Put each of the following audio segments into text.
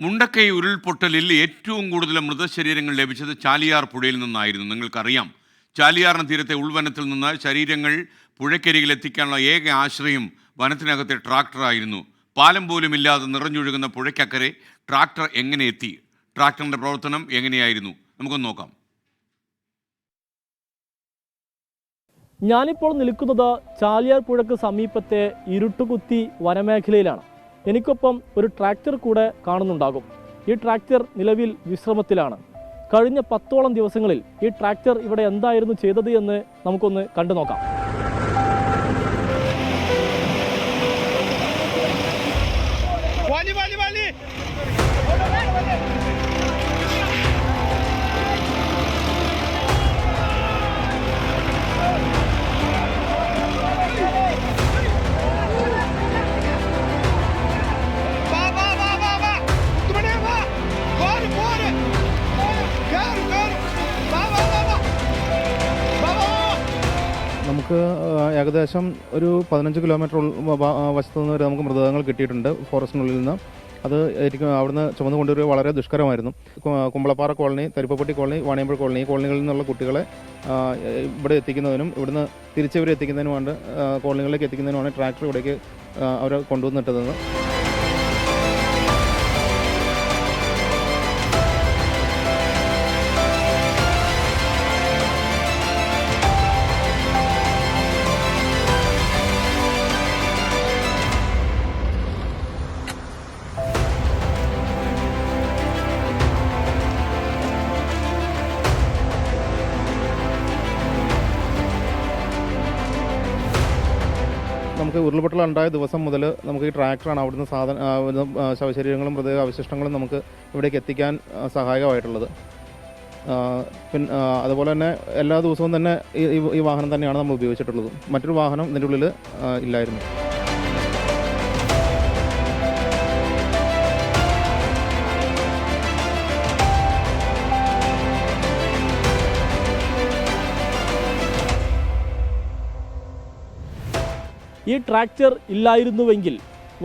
മുണ്ടക്കൈ ഉരുൾപൊട്ടലിൽ ഏറ്റവും കൂടുതൽ മൃതശരീരങ്ങൾ ലഭിച്ചത് ചാലിയാർ പുഴയിൽ നിന്നായിരുന്നു. നിങ്ങൾക്കറിയാം, ചാലിയാറിന് തീരത്തെ ഉൾവനത്തിൽ നിന്ന് ശരീരങ്ങൾ പുഴക്കരികിൽ എത്തിക്കാനുള്ള ഏക ആശ്രയം വനത്തിനകത്തെ ട്രാക്ടറായിരുന്നു. പാലം പോലും ഇല്ലാതെ നിറഞ്ഞൊഴുകുന്ന പുഴയ്ക്കക്കരെ ട്രാക്ടർ എങ്ങനെ എത്തി? ട്രാക്ടറിൻ്റെ പ്രവർത്തനം എങ്ങനെയായിരുന്നു? നമുക്കൊന്ന് നോക്കാം. ഞാനിപ്പോൾ നിൽക്കുന്നത് ചാലിയാർ പുഴയ്ക്ക് സമീപത്തെ ഇരുട്ടുകുത്തി വനമേഖലയിലാണ്. എനിക്കൊപ്പം ഒരു ട്രാക്ടർ കൂടെ കാണുന്നുണ്ടാകും. ഈ ട്രാക്ടർ നിലവിൽ വിശ്രമത്തിലാണ്. കഴിഞ്ഞ 10ഓളം ദിവസങ്ങളിൽ ഈ ട്രാക്ടർ ഇവിടെ എന്തായിരുന്നു ചെയ്തത് എന്ന് നമുക്കൊന്ന് കണ്ടു നോക്കാം. നമുക്ക് ഏകദേശം ഒരു 15 കിലോമീറ്റർ വശത്തു നിന്ന് വരെ നമുക്ക് മൃതദേഹങ്ങൾ കിട്ടിയിട്ടുണ്ട് ഫോറസ്റ്റിനുള്ളിൽ നിന്ന്. അത് അവിടുന്ന് ചുമന്ന് കൊണ്ടുവരിക വളരെ ദുഷ്കരമായിരുന്നു. Kumbalappara colony, Tharippappetti colony, Vaniyampuzha colony, ഈ കോളനികളിൽ നിന്നുള്ള കുട്ടികളെ ഇവിടെ എത്തിക്കുന്നതിനും ഇവിടുന്ന് തിരിച്ചിവരെ എത്തിക്കുന്നതിനുമാണ് കോളനികളിലേക്ക് എത്തിക്കുന്നതിനുമാണ് ട്രാക്ടർ ഇവിടേക്ക് അവരെ കൊണ്ടുവന്നിട്ടത്. നമുക്ക് ഉരുൾപൊട്ടലുണ്ടായ ദിവസം മുതൽ നമുക്ക് ഈ ട്രാക്ടറാണ് അവിടുന്ന് ശവശരീരങ്ങളും മൃതദേഹ അവശിഷ്ടങ്ങളും നമുക്ക് ഇവിടേക്ക് എത്തിക്കാൻ സഹായകമായിട്ടുള്ളത്. പിന്നെ അതുപോലെ തന്നെ എല്ലാ ദിവസവും തന്നെ ഈ വാഹനം തന്നെയാണ് നമ്മൾ ഉപയോഗിച്ചിട്ടുള്ളത്. മറ്റൊരു വാഹനം ഇതിൻ്റെ ഉള്ളിൽ ഇല്ലായിരുന്നു. ഈ ട്രാക്ടർ ഇല്ലായിരുന്നുവെങ്കിൽ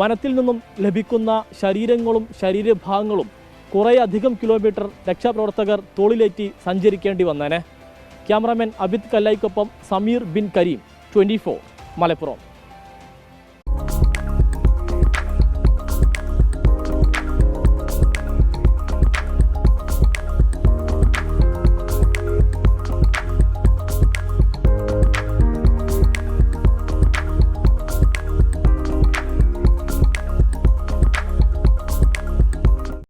വനത്തിൽ നിന്നും ലഭിക്കുന്ന ശരീരങ്ങളും ശരീരഭാഗങ്ങളും കുറേയധികം കിലോമീറ്റർ രക്ഷാപ്രവർത്തകർ തോളിലേറ്റി സഞ്ചരിക്കേണ്ടി വന്നേനെ. ക്യാമറാമാൻ അബിദ് കല്ലായിക്കൊപ്പം സമീർ ബിൻ കരീം, 24 മലപ്പുറം.